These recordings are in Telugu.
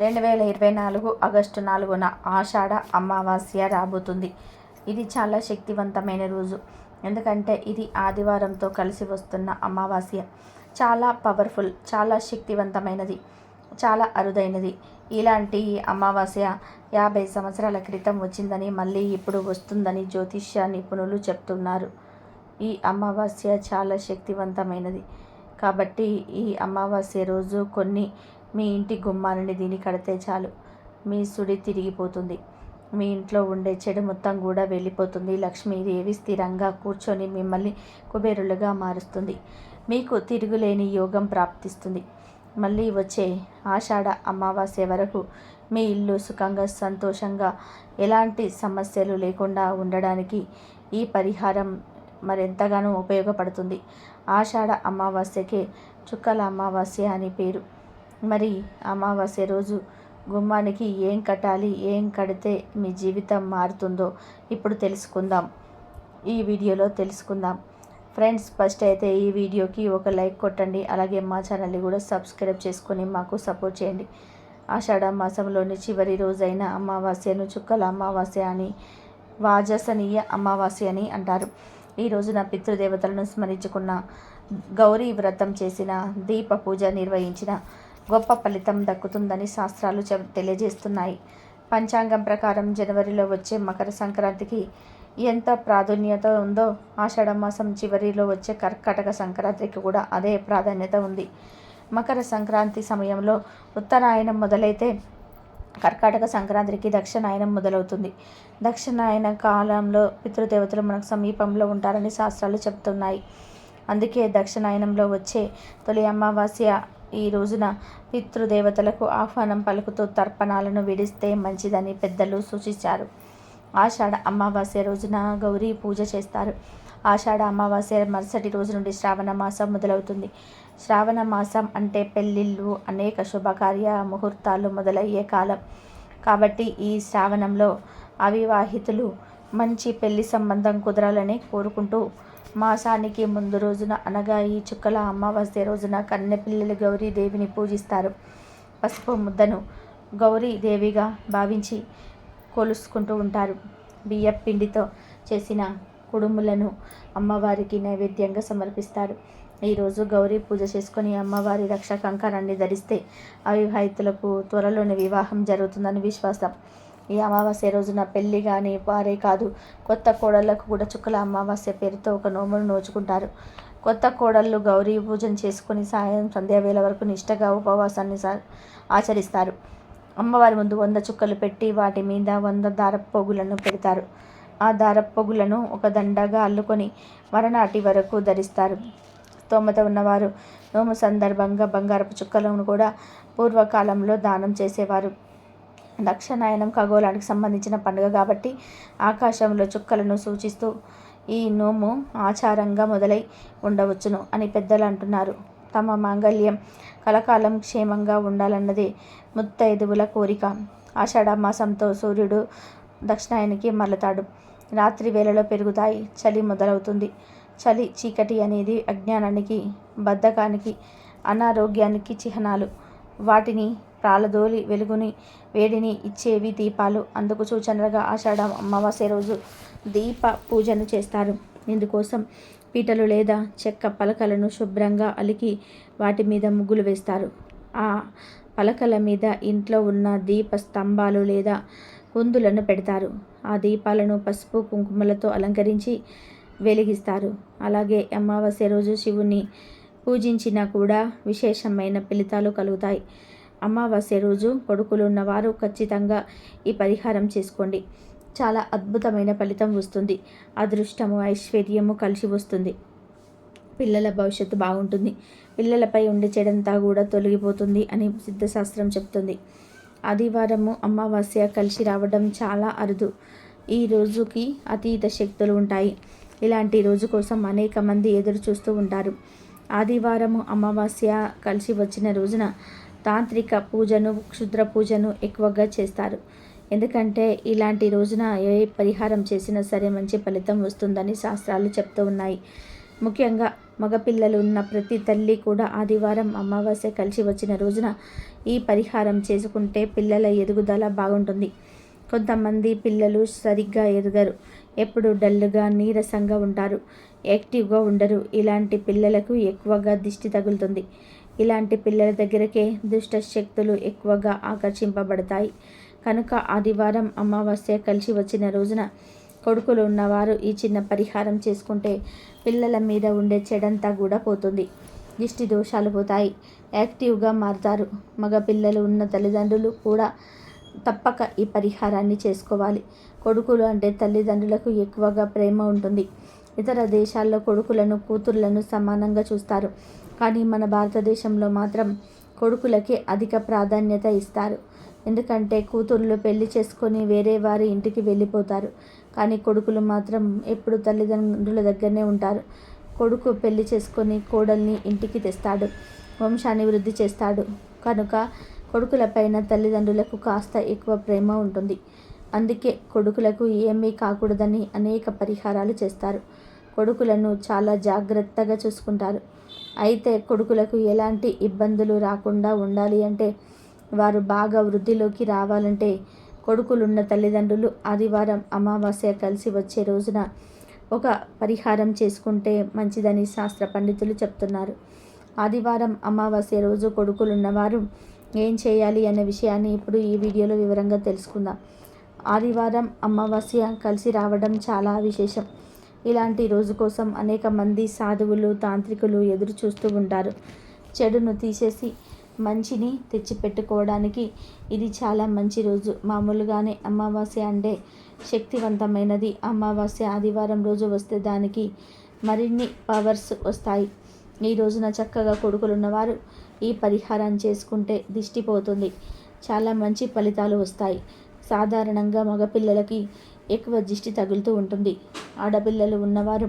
2024 ఆగస్టు 4న ఆషాఢ అమావాస్య రాబోతుంది. ఇది చాలా శక్తివంతమైన రోజు. ఎందుకంటే ఇది ఆదివారంతో కలిసి వస్తున్న అమావాస్య. చాలా పవర్ఫుల్, చాలా శక్తివంతమైనది, చాలా అరుదైనది. ఇలాంటి అమావాస్య 50 సంవత్సరాల క్రితం వచ్చిందని, మళ్ళీ ఇప్పుడు వస్తుందని జ్యోతిష్య నిపుణులు చెప్తున్నారు. ఈ అమావాస్య చాలా శక్తివంతమైనది. కాబట్టి ఈ అమావాస్య రోజు మీ ఇంటి గుమ్మాలని దీన్ని కడితే చాలు, మీ సుడి తిరిగిపోతుంది. మీ ఇంట్లో ఉండే చెడు మొత్తం కూడా వెళ్ళిపోతుంది. లక్ష్మీదేవి స్థిరంగా కూర్చొని మిమ్మల్ని కుబేరులుగా మారుస్తుంది. మీకు తిరుగులేని యోగం ప్రాప్తిస్తుంది. మళ్ళీ వచ్చే ఆషాఢ అమావాస్య వరకు మీ ఇల్లు సుఖంగా, సంతోషంగా, ఎలాంటి సమస్యలు లేకుండా ఉండడానికి ఈ పరిహారం మరెంతగానో ఉపయోగపడుతుంది. ఆషాఢ అమావాస్యకే చుక్కల అమావాస్య అని పేరు. మరి అమావాస్య రోజు గుమ్మానికి ఏం కట్టాలి, ఏం కడితే మీ జీవితం మారుతుందో ఇప్పుడు తెలుసుకుందాం. ఈ వీడియోలో తెలుసుకుందాం. ఫ్రెండ్స్, ఫస్ట్ అయితే ఈ వీడియోకి ఒక లైక్ కొట్టండి. అలాగే మా ఛానల్ని కూడా సబ్స్క్రైబ్ చేసుకొని మాకు సపోర్ట్ చేయండి. ఆషాఢ మాసంలోని చివరి రోజైన అమావాస్యను చుక్కల అమావాస్య అని, వాజసనీయ అమావాస్య అని అంటారు. ఈ రోజున పితృదేవతలను స్మరించుకున్న, గౌరీ వ్రతం చేసిన, దీప పూజ నిర్వహించిన గొప్ప ఫలితం దక్కుతుందని శాస్త్రాలు తెలియజేస్తున్నాయి. పంచాంగం ప్రకారం జనవరిలో వచ్చే మకర సంక్రాంతికి ఎంత ప్రాధాన్యత ఉందో, ఆషాఢ మాసం చివరిలో వచ్చే కర్కాటక సంక్రాంతికి కూడా అదే ప్రాధాన్యత ఉంది. మకర సంక్రాంతి సమయంలో ఉత్తరాయణం మొదలైతే కర్కాటక సంక్రాంతికి దక్షిణాయనం మొదలవుతుంది. దక్షిణాయన కాలంలో పితృదేవతలు మనకు సమీపంలో ఉంటారని శాస్త్రాలు చెబుతున్నాయి. అందుకే దక్షిణాయనంలో వచ్చే తొలి అమావాస్య ఈ రోజున పితృదేవతలకు ఆహ్వానం పలుకుతూ తర్పణాలను విడిస్తే మంచిదని పెద్దలు సూచించారు. ఆషాఢ అమావాస్య రోజున గౌరీ పూజ చేస్తారు. ఆషాఢ అమావాస్య మరుసటి రోజు నుండి శ్రావణ మాసం మొదలవుతుంది. శ్రావణ మాసం అంటే పెళ్ళిళ్ళు, అనేక శుభకార్య ముహూర్తాలు మొదలయ్యే కాలం. కాబట్టి ఈ శ్రావణంలో అవివాహితులు మంచి పెళ్లి సంబంధం కుదరాలని కోరుకుంటూ మాసానికి ముందు రోజున, అనగా ఈ చుక్కల అమావాస్య రోజున కన్నెపిల్లలు గౌరీదేవిని పూజిస్తారు. పసుపు ముద్దను గౌరీదేవిగా భావించి కొలుసుకుంటూ ఉంటారు. బియ్యం పిండితో చేసిన కుడుములను అమ్మవారికి నైవేద్యంగా సమర్పిస్తారు. ఈరోజు గౌరీ పూజ చేసుకొని అమ్మవారి రక్ష కంకణాన్ని ధరిస్తే అవివాహితులకు త్వరలోనే వివాహం జరుగుతుందని విశ్వాసం. ఈ అమావాస్య రోజున పెళ్లి కానీ వారే కాదు, కొత్త కోడళ్లకు కూడా చుక్కల అమావాస్య పేరుతో ఒక నోమును నోచుకుంటారు. కొత్త కోడళ్ళు గౌరీ పూజను చేసుకుని సంధ్యావేళ వరకు నిష్టగా ఉపవాసాన్ని ఆచరిస్తారు. అమ్మవారి ముందు 100 చుక్కలు పెట్టి వాటి మీద 100 దారపు పోగులను పెడతారు. ఆ దారపు పోగులను ఒక దండగా అల్లుకొని మరనాటి వరకు ధరిస్తారు. స్తోమత ఉన్నవారు నోము సందర్భంగా బంగారపు చుక్కలను కూడా పూర్వకాలంలో దానం చేసేవారు. దక్షిణాయనం ఖగోళానికి సంబంధించిన పండుగ కాబట్టి ఆకాశంలో చుక్కలను సూచిస్తూ ఈ నోము ఆచారంగా మొదలై ఉండవచ్చును అని పెద్దలు అంటున్నారు. తమ మాంగళ్యం కలకాలం క్షేమంగా ఉండాలన్నదే ముత్తైదువుల కోరిక. ఆషాఢ మాసంతో సూర్యుడు దక్షిణాయనికి మరలతాడు. రాత్రి వేళలో పెరుగుతాయి. చలి మొదలవుతుంది. చలి, చీకటి అనేది అజ్ఞానానికి, బద్ధకానికి, అనారోగ్యానికి చిహ్నాలు. వాటిని ప్రాలదోలి వెలుగుని, వేడిని ఇచ్చేవి దీపాలు. అందుకు సూచనగా ఆషాఢ అమావాస్య రోజు దీప పూజను చేస్తారు. ఇందుకోసం పీటలు లేదా చెక్క పలకలను శుభ్రంగా అలికి వాటి మీద ముగ్గులు వేస్తారు. ఆ పలకల మీద ఇంట్లో ఉన్న దీప స్తంభాలు లేదా కుందులను పెడతారు. ఆ దీపాలను పసుపు కుంకుమలతో అలంకరించి వెలిగిస్తారు. అలాగే అమావాస్య రోజు శివుని పూజించినా కూడా విశేషమైన ఫలితాలు కలుగుతాయి. అమావాస్య రోజు కొడుకులు ఉన్నవారు ఖచ్చితంగా ఈ పరిహారం చేసుకోండి. చాలా అద్భుతమైన ఫలితం వస్తుంది. అదృష్టము, ఐశ్వర్యము కలిసి వస్తుంది. పిల్లల భవిష్యత్తు బాగుంటుంది. పిల్లలపై ఉండే చెడంతా కూడా తొలగిపోతుంది అని సిద్ధశాస్త్రం చెప్తుంది. ఆదివారము అమావాస్య కలిసి రావడం చాలా అరుదు. ఈ రోజుకి అతీత శక్తులు ఉంటాయి. ఇలాంటి రోజు కోసం అనేక మంది ఎదురు చూస్తూ ఉంటారు. ఆదివారము అమావాస్య కలిసి వచ్చిన రోజున తాంత్రిక పూజను, క్షుద్ర పూజను ఎక్కువగా చేస్తారు. ఎందుకంటే ఇలాంటి రోజున ఏ పరిహారం చేసినా సరే మంచి ఫలితం వస్తుందని శాస్త్రాలు చెప్తూ ఉన్నాయి. ముఖ్యంగా మగపిల్లలు ఉన్న ప్రతి తల్లి కూడా ఆదివారం అమావాస్య కలిసి వచ్చిన రోజున ఈ పరిహారం చేసుకుంటే పిల్లల ఎదుగుదల బాగుంటుంది. కొంతమంది పిల్లలు సరిగ్గా ఎదగరు, ఎప్పుడు డల్గా నీరసంగా ఉంటారు, యాక్టివ్గా ఉండరు. ఇలాంటి పిల్లలకు ఎక్కువగా దిష్టి తగులుతుంది. ఇలాంటి పిల్లల దగ్గరకే దుష్ట శక్తులు ఎక్కువగా ఆకర్షింపబడతాయి. కనుక ఆదివారం అమావాస్య కలిసి వచ్చిన రోజున కొడుకులు ఉన్నవారు ఈ చిన్న పరిహారం చేసుకుంటే పిల్లల మీద ఉండే చెడంతా కూడా పోతుంది. దిష్టి దోషాలు పోతాయి, యాక్టివ్గా మారుతారు. మగ పిల్లలు ఉన్న తల్లిదండ్రులు కూడా తప్పక ఈ పరిహారాన్ని చేసుకోవాలి. కొడుకులు అంటే తల్లిదండ్రులకు ఎక్కువగా ప్రేమ ఉంటుంది. ఇతర దేశాల్లో కొడుకులను కూతుర్లను సమానంగా చూస్తారు. కానీ మన భారతదేశంలో మాత్రం కొడుకులకే అధిక ప్రాధాన్యత ఇస్తారు. ఎందుకంటే కూతుర్లు పెళ్లి చేసుకొని వేరే వారి ఇంటికి వెళ్ళిపోతారు. కానీ కొడుకులు మాత్రం ఎప్పుడు తల్లిదండ్రుల దగ్గరనే ఉంటారు. కొడుకు పెళ్లి చేసుకొని కోడల్ని ఇంటికి తెస్తాడు, వంశాన్ని వృద్ధి చేస్తాడు. కనుక కొడుకులపైన తల్లిదండ్రులకు కాస్త ఎక్కువ ప్రేమ ఉంటుంది. అందుకే కొడుకులకు ఏమీ కాకూడదని అనేక పరిహారాలు చేస్తారు. కొడుకులను చాలా జాగ్రత్తగా చూసుకుంటారు. అయితే కొడుకులకు ఎలాంటి ఇబ్బందులు రాకుండా ఉండాలి అంటే, వారు బాగా వృద్ధిలోకి రావాలంటే కొడుకులున్న తల్లిదండ్రులు ఆదివారం అమావాస్య కలిసి వచ్చే రోజున ఒక పరిహారం చేసుకుంటే మంచిదని శాస్త్ర పండితులు చెప్తున్నారు. ఆదివారం అమావాస్య రోజు కొడుకులున్నవారు ఏం చేయాలి అనే విషయాన్ని ఇప్పుడు ఈ వీడియోలో వివరంగా తెలుసుకుందాం. ఆదివారం అమావాస్య కలిసి రావడం చాలా విశేషం. ఇలాంటి రోజు కోసం అనేక మంది సాధువులు, తాంత్రికులు ఎదురు చూస్తూ ఉంటారు. చెడును తీసేసి మంచిని తెచ్చిపెట్టుకోవడానికి ఇది చాలా మంచి రోజు. మామూలుగానే అమావాస్య అంటే శక్తివంతమైనది. అమావాస్య ఆదివారం రోజు వస్తే దానికి మరిన్ని పవర్స్ వస్తాయి. ఈ రోజున చక్కగా కొడుకులున్నవారు ఈ పరిహారం చేసుకుంటే దిష్టి పోతుంది, చాలా మంచి ఫలితాలు వస్తాయి. సాధారణంగా మగపిల్లలకి ఎక్కువ దిష్టి తగులుతూ ఉంటుంది. ఆడపిల్లలు ఉన్నవారు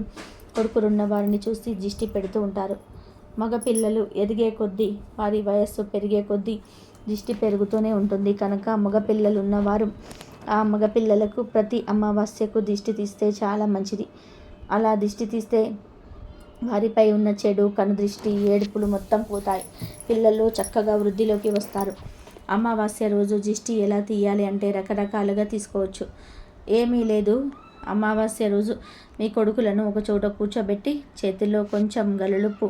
కొడుకులున్నవారిని చూసి దిష్టి పెడుతూ ఉంటారు. మగపిల్లలు ఎదిగే కొద్దీ, వారి వయస్సు పెరిగే కొద్దీ దిష్టి పెరుగుతూనే ఉంటుంది. కనుక మగపిల్లలు ఉన్నవారు ఆ మగపిల్లలకు ప్రతి అమావాస్యకు దిష్టి తీస్తే చాలా మంచిది. అలా దిష్టి తీస్తే వారిపై ఉన్న చెడు, కనుదృష్టి, ఏడుపులు మొత్తం పోతాయి. పిల్లలు చక్కగా వృద్ధిలోకి వస్తారు. అమావాస్య రోజు దిష్టి ఎలా తీయాలి అంటే రకరకాలుగా తీసుకోవచ్చు. ఏమీ లేదు, అమావాస్య రోజు మీ కొడుకులను ఒక చోట కూర్చోబెట్టి చేతుల్లో కొంచెం గల్లుప్పు,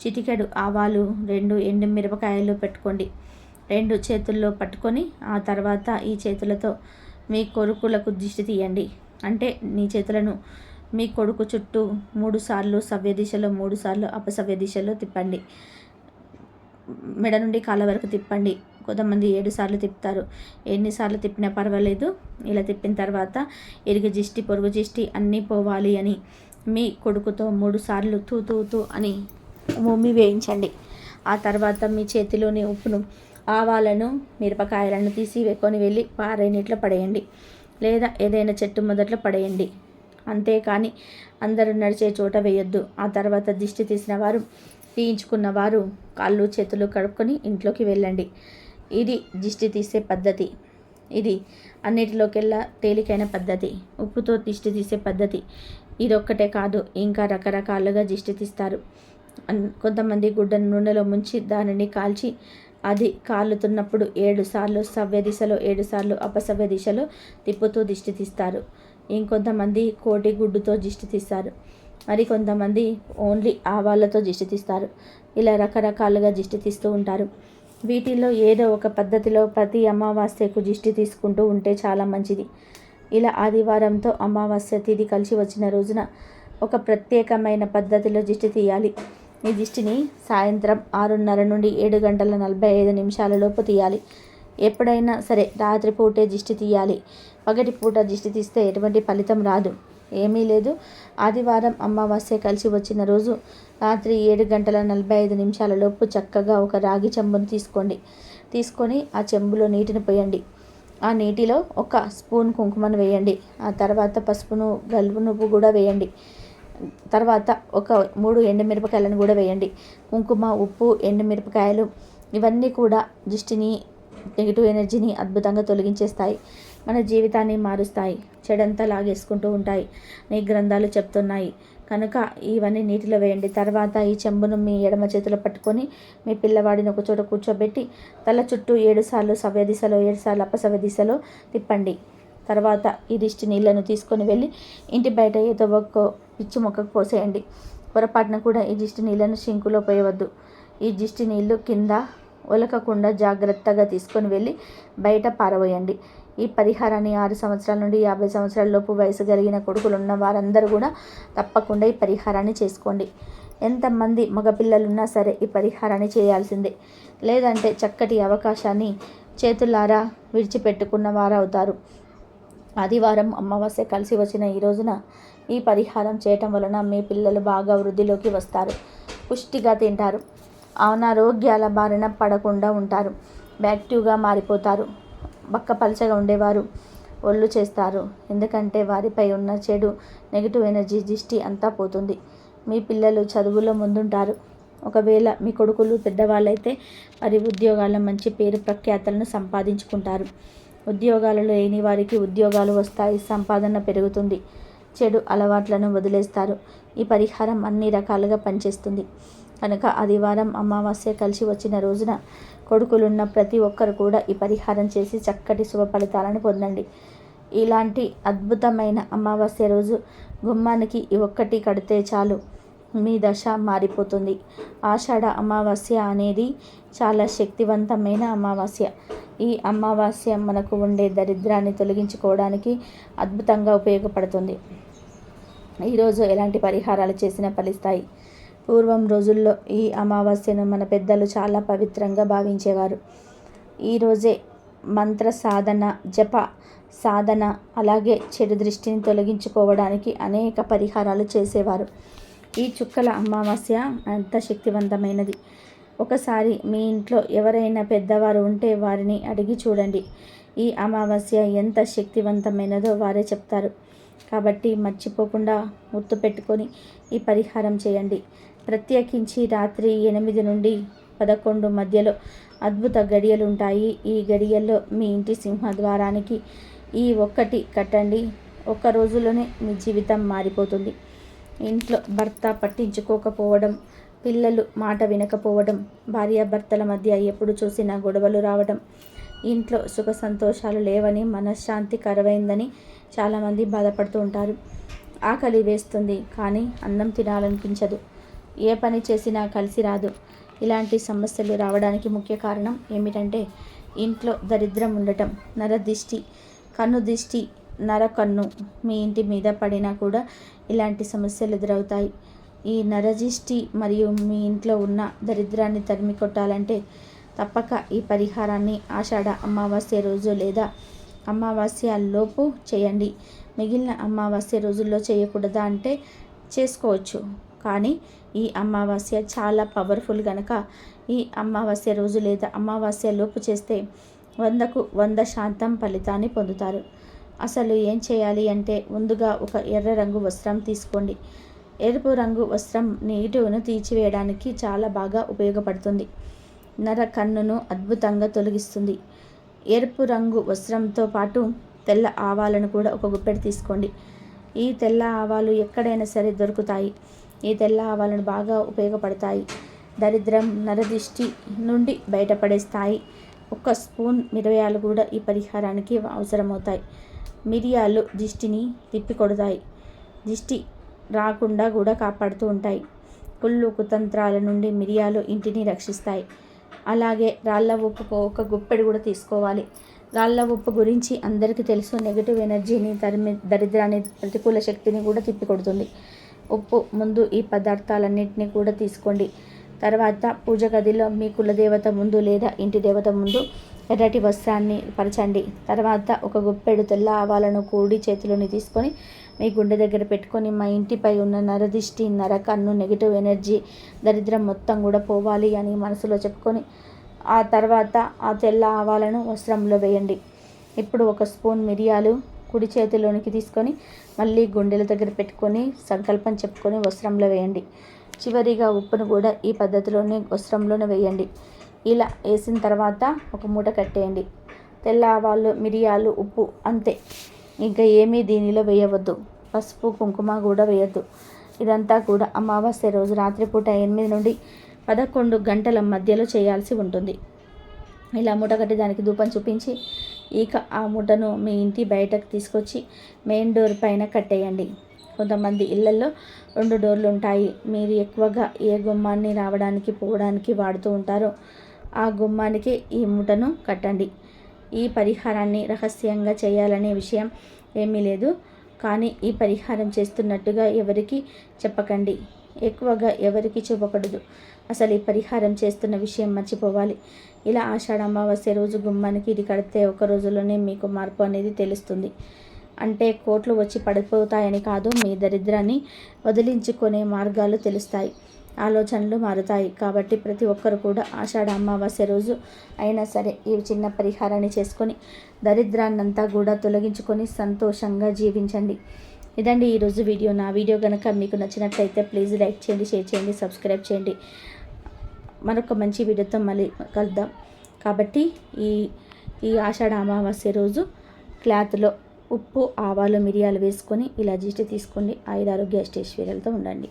చిటికెడు ఆవాలు, 2 ఎండుమిరపకాయలు పెట్టుకోండి. 2 చేతుల్లో పట్టుకొని ఆ తర్వాత ఈ చేతులతో మీ కొడుకులకు దిష్టి తీయండి. అంటే నీ చేతులను మీ కొడుకు చుట్టూ 3 సార్లు సవ్య దిశలో, 3 సార్లు అపసవ్య దిశలో తిప్పండి. మెడ నుండి కాళ్ళ వరకు తిప్పండి. కొంతమంది 7 సార్లు తిప్పుతారు. ఎన్నిసార్లు తిప్పినా పర్వాలేదు. ఇలా తిప్పిన తర్వాత ఇరుగు దిష్టి, పొరుగు దిష్టి అన్నీ పోవాలి అని మీ కొడుకుతో 3 సార్లు తూ తూ తూ అని ఉమ్మి వేయించండి. ఆ తర్వాత మీ చేతిలోని ఉప్పును, ఆవాలను, మిరపకాయలను తీసి వెక్కొని వెళ్ళి పారే నీటిలో పడేయండి, లేదా ఏదైనా చెట్టు మొదట్లో పడేయండి. అంతేకాని అందరూ నడిచే చోట వేయొద్దు. ఆ తర్వాత దిష్టి తీసిన వారు, తీయించుకున్న వారు కాళ్ళు చేతులు కడుక్కొని ఇంట్లోకి వెళ్ళండి. ఇది దిష్టి తీసే పద్ధతి. ఇది అన్నిటిలోకెల్లా తేలికైన పద్ధతి. ఉప్పుతో దిష్టి తీసే పద్ధతి ఇదొక్కటే కాదు, ఇంకా రకరకాలుగా దిష్టి తీస్తారు. కొంతమంది గుడ్డను నూనెలో ముంచి దానిని కాల్చి అది కాలుతున్నప్పుడు 7 సార్లు సవ్య దిశలో, 7 సార్లు అపసవ్య దిశలో తిప్పుతూ దిష్టి తీస్తారు. ఇంకొంతమంది కోటి గుడ్డుతో దిష్టి తీస్తారు. మరి కొంతమంది ఓన్లీ ఆవాలతో దిష్టి తీస్తారు. ఇలా రకరకాలుగా దిష్టి తీస్తూ ఉంటారు. వీటిల్లో ఏదో ఒక పద్ధతిలో ప్రతి అమావాస్యకు దిష్టి తీసుకుంటూ ఉంటే చాలా మంచిది. ఇలా ఆదివారంతో అమావాస్య తిథి కలిసి వచ్చిన రోజున ఒక ప్రత్యేకమైన పద్ధతిలో దిష్టి తీయాలి. ఈ దిష్టిని సాయంత్రం 6:30 నుండి 7 గంటల 45 నిమిషాల లోపు తీయాలి. ఎప్పుడైనా సరే రాత్రిపూటే దిష్టి తీయాలి. పగటిపూట దిష్టి తీస్తే ఎటువంటి ఫలితం రాదు. ఏమీ లేదు, ఆదివారం అమావాస్య కలిసి వచ్చిన రోజు రాత్రి 7 గంటల 45 నిమిషాల లోపు చక్కగా ఒక రాగి చెంబును తీసుకొని ఆ చెంబులో నీటిని పోయండి. ఆ నీటిలో 1 స్పూన్ కుంకుమను వేయండి. ఆ తర్వాత పసుపును, గల్లుపు కూడా వేయండి. తర్వాత ఒక 3 ఎండుమిరపకాయలను కూడా వేయండి. కుంకుమ, ఉప్పు, ఎండుమిరపకాయలు ఇవన్నీ కూడా దిష్టిని, నెగిటివ్ ఎనర్జీని అద్భుతంగా తొలగించేస్తాయి. మన జీవితాన్ని మారుస్తాయి. చెడంతా లాగేసుకుంటూ ఉంటాయి. నీ గ్రంథాలు చెప్తున్నాయి. కనుక ఇవన్నీ నీటిలో వేయండి. తర్వాత ఈ చెంబును మీ ఎడమ చేతిలో పట్టుకొని మీ పిల్లవాడిని ఒక చోట కూర్చోబెట్టి తల చుట్టూ 7 సార్లు సవ్య దిశలో 7 సార్లు అపసవ్య దిశలో తిప్పండి. తర్వాత ఈ దిష్టి నీళ్లను తీసుకొని వెళ్ళి ఇంటి బయట ఏదో ఒక పిచ్చి మొక్కకు పోసేయండి. పొరపాటున కూడా ఈ దిష్టి నీళ్లను షింకులో పోయవద్దు. ఈ దిష్టి నీళ్లు కింద ఒలకకుండా జాగ్రత్తగా తీసుకొని వెళ్ళి బయట పారవేయండి. ఈ పరిహారాన్ని 6 సంవత్సరాల నుండి 50 సంవత్సరాల లోపు వయసు కలిగిన కొడుకులు ఉన్న వారందరూ కూడా తప్పకుండా ఈ పరిహారాన్ని చేసుకోండి. ఎంతమంది మగపిల్లలున్నా సరే ఈ పరిహారాన్ని చేయాల్సిందే. లేదంటే చక్కటి అవకాశాన్ని చేతులారా విడిచిపెట్టుకున్న వారవుతారు. ఆదివారం అమావాస్య కలిసి వచ్చిన ఈ రోజున ఈ పరిహారం చేయటం వలన మీ పిల్లలు బాగా వృద్ధిలోకి వస్తారు, పుష్టిగా తింటారు, అనారోగ్యాల బారిన పడకుండా ఉంటారు, యాక్టివ్గా మారిపోతారు. బక్కపలచగా ఉండేవారు ఒళ్ళు చేస్తారు. ఎందుకంటే వారిపై ఉన్న చెడు నెగిటివ్ ఎనర్జీ దిష్టి అంతా పోతుంది. మీ పిల్లలు చదువులో ముందుంటారు. ఒకవేళ మీ కొడుకులు పెద్దవాళ్ళైతే వారి ఉద్యోగాల్లో మంచి పేరు ప్రఖ్యాతలను సంపాదించుకుంటారు. ఉద్యోగాలలో లేని వారికి ఉద్యోగాలు వస్తాయి, సంపాదన పెరుగుతుంది, చెడు అలవాట్లను వదిలేస్తారు. ఈ పరిహారం అన్ని రకాలుగా పనిచేస్తుంది. కనుక ఆదివారం అమావాస్య కలిసి వచ్చిన రోజున కొడుకులున్న ప్రతి ఒక్కరు కూడా ఈ పరిహారం చేసి చక్కటి శుభ ఫలితాలను పొందండి. ఇలాంటి అద్భుతమైన అమావాస్య రోజు గుమ్మానికి ఈ ఒక్కటి కడితే చాలు, మీ దశ మారిపోతుంది. ఆషాఢ అమావాస్య అనేది చాలా శక్తివంతమైన అమావాస్య. ఈ అమావాస్య మనకు ఉండే దరిద్రాన్ని తొలగించుకోవడానికి అద్భుతంగా ఉపయోగపడుతుంది. ఈరోజు ఎలాంటి పరిహారాలు చేసినా ఫలిస్తాయి. పూర్వం రోజుల్లో ఈ అమావాస్యను మన పెద్దలు చాలా పవిత్రంగా భావించేవారు. ఈరోజే మంత్ర సాధన, జప సాధన, అలాగే చెడు దృష్టిని తొలగించుకోవడానికి అనేక పరిహారాలు చేసేవారు. ఈ చుక్కల అమావాస్య అంత శక్తివంతమైనది. ఒకసారి మీ ఇంట్లో ఎవరైనా పెద్దవారు ఉంటే వారిని అడిగి చూడండి. ఈ అమావాస్య ఎంత శక్తివంతమైనదో వారే చెప్తారు. కాబట్టి మర్చిపోకుండా గుర్తుపెట్టుకొని ఈ పరిహారం చేయండి. ప్రత్యేకించి రాత్రి 8 నుండి 11 మధ్యలో అద్భుత గడియలు ఉంటాయి. ఈ గడియల్లో మీ ఇంటి సింహద్వారానికి ఈ ఒక్కటి కట్టండి. ఒక్క రోజులోనే మీ జీవితం మారిపోతుంది. ఇంట్లో భర్త పట్టించుకోకపోవడం, పిల్లలు మాట వినకపోవడం, భార్యాభర్తల మధ్య ఎప్పుడు చూసినా గొడవలు రావడం, ఇంట్లో సుఖ సంతోషాలు లేవని, మనశ్శాంతి కరువైందని చాలామంది బాధపడుతూ ఉంటారు. ఆకలి వేస్తుంది కానీ అన్నం తినాలనిపించదు, ఏ పని చేసినా కలిసి రాదు. ఇలాంటి సమస్యలు రావడానికి ముఖ్య కారణం ఏమిటంటే ఇంట్లో దరిద్రం ఉండటం, నరదిష్టి, కన్ను దిష్టి, నరకన్ను మీ ఇంటి మీద పడినా కూడా ఇలాంటి సమస్యలు ఎదురవుతాయి. ఈ నరదిష్టి మరియు మీ ఇంట్లో ఉన్న దరిద్రాన్ని తరిమి కొట్టాలంటే తప్పక ఈ పరిహారాన్ని ఆషాఢ అమావాస్య రోజు లేదా అమావాస్య లోపు చేయండి. మిగిలిన అమావాస్య రోజుల్లో చేయకూడదా అంటే చేసుకోవచ్చు, కానీ ఈ అమావాస్య చాలా పవర్ఫుల్ కనుక ఈ అమావాస్య రోజు లేదా అమావాస్య లోపు చేస్తే 100కు 100% ఫలితాన్ని పొందుతారు. అసలు ఏం చేయాలి అంటే ముందుగా ఒక ఎర్ర రంగు వస్త్రం తీసుకోండి. ఎరుపు రంగు వస్త్రం నెగిటివ్ను తీర్చివేయడానికి చాలా బాగా ఉపయోగపడుతుంది. నర కన్నును అద్భుతంగా తొలగిస్తుంది. ఎరుపు రంగు వస్త్రంతో పాటు తెల్ల ఆవాలను కూడా ఒక గుప్పెడు తీసుకోండి. ఈ తెల్ల ఆవాలు ఎక్కడైనా సరే దొరుకుతాయి. ఈ తెల్ల ఆవాలను బాగా ఉపయోగపడతాయి. దరిద్రం, నరదిష్టి నుండి బయటపడేస్తాయి. 1 స్పూన్ మిరియాలు కూడా ఈ పరిహారానికి అవసరమవుతాయి. మిరియాలు దిష్టిని తిప్పికొడతాయి, దిష్టి రాకుండా కూడా కాపాడుతూ ఉంటాయి. కుళ్ళు కుతంత్రాల నుండి మిరియాలు ఇంటిని రక్షిస్తాయి. అలాగే రాళ్ళ ఉప్పు 1 గుప్పెడు కూడా తీసుకోవాలి. రాళ్ళ ఉప్పు గురించి అందరికీ తెలుసు. నెగిటివ్ ఎనర్జీని దరిద్రాన్ని, ప్రతికూల శక్తిని కూడా తిప్పికొడుతుంది. ఉప్పు ముందు ఈ పదార్థాలన్నింటినీ కూడా తీసుకోండి. తర్వాత పూజ గదిలో మీ కులదేవత ముందు లేదా ఇంటి దేవత ముందు ఎర్రటి వస్త్రాన్ని పరచండి. తర్వాత 1 గుప్పెడు తెల్ల ఆవాలను కూడి చేతిలోని తీసుకొని మీ గుండె దగ్గర పెట్టుకొని మా ఇంటిపై ఉన్న నరదిష్టి, నరకన్ను, నెగిటివ్ ఎనర్జీ, దరిద్రం మొత్తం కూడా పోవాలి అని మనసులో చెప్పుకొని ఆ తర్వాత ఆ తెల్ల ఆవాలను వస్త్రంలో వేయండి. ఇప్పుడు 1 స్పూన్ మిరియాలు కుడి చేతిలోనికి తీసుకొని మళ్ళీ గుండెల దగ్గర పెట్టుకొని సంకల్పం చెప్పుకొని వస్త్రంలో వేయండి. చివరిగా ఉప్పును కూడా ఈ పద్ధతిలోనే వస్త్రంలోనే వేయండి. ఇలా వేసిన తర్వాత ఒక మూట కట్టేయండి. తెల్ల ఆవాలు, మిరియాలు, ఉప్పు అంతే, ఇంకా ఏమీ దీనిలో వేయవద్దు. పసుపు కుంకుమ కూడా వేయద్దు. ఇదంతా కూడా అమావాస్య రోజు రాత్రిపూట 8 నుండి 11 గంటల మధ్యలో చేయాల్సి ఉంటుంది. ఇలా మూట కట్టి దానికి ధూపం చూపించి ఇక ఆ మూటను మీ ఇంటి బయటకు తీసుకొచ్చి మెయిన్ డోర్ పైన కట్టేయండి. కొంతమంది ఇళ్లలో 2 డోర్లు ఉంటాయి. మీరు ఎక్కువగా ఏ గుమ్మాన్ని రావడానికి పోవడానికి వాడుతూ ఉంటారో ఆ గుమ్మానికి ఈ మూటను కట్టండి. ఈ పరిహారాన్ని రహస్యంగా చేయాలనే విషయం ఏమీ లేదు. కానీ ఈ పరిహారం చేస్తున్నట్టుగా ఎవరికి చెప్పకండి. ఎక్కువగా ఎవరికి చెప్పకూడదు. అసలు ఈ పరిహారం చేస్తున్న విషయం మర్చిపోవాలి. ఇలా ఆషాఢ అమావాస్య రోజు గుమ్మానికి ఇది కడితే ఒక రోజులోనే మీకు మార్పు అనేది తెలుస్తుంది. అంటే కోట్లు వచ్చి పడిపోతాయని కాదు, మీ దరిద్రాన్ని వదిలించుకునే మార్గాలు తెలుస్తాయి, ఆలోచనలు మారుతాయి. కాబట్టి ప్రతి ఒక్కరు కూడా ఆషాఢ అమావాస్య రోజు అయినా సరే ఈ చిన్న పరిహారాన్ని చేసుకొని దరిద్రాన్నంతా కూడా తొలగించుకొని సంతోషంగా జీవించండి. ఇదండి ఈరోజు వీడియో. నా వీడియో కనుక మీకు నచ్చినట్లయితే ప్లీజ్ లైక్ చేయండి, షేర్ చేయండి, సబ్స్క్రైబ్ చేయండి. మరొక మంచి వీడియోతో మళ్ళీ కలుద్దాం. కాబట్టి ఈ ఆషాఢ అమావాస్య రోజు క్లాత్లో ఉప్పు, ఆవాలు, మిరియాలు వేసుకొని ఇలా దిష్టి తీసుకోండి. ఆయురారోగ్య అష్టైశ్వర్యాలతో ఉండండి.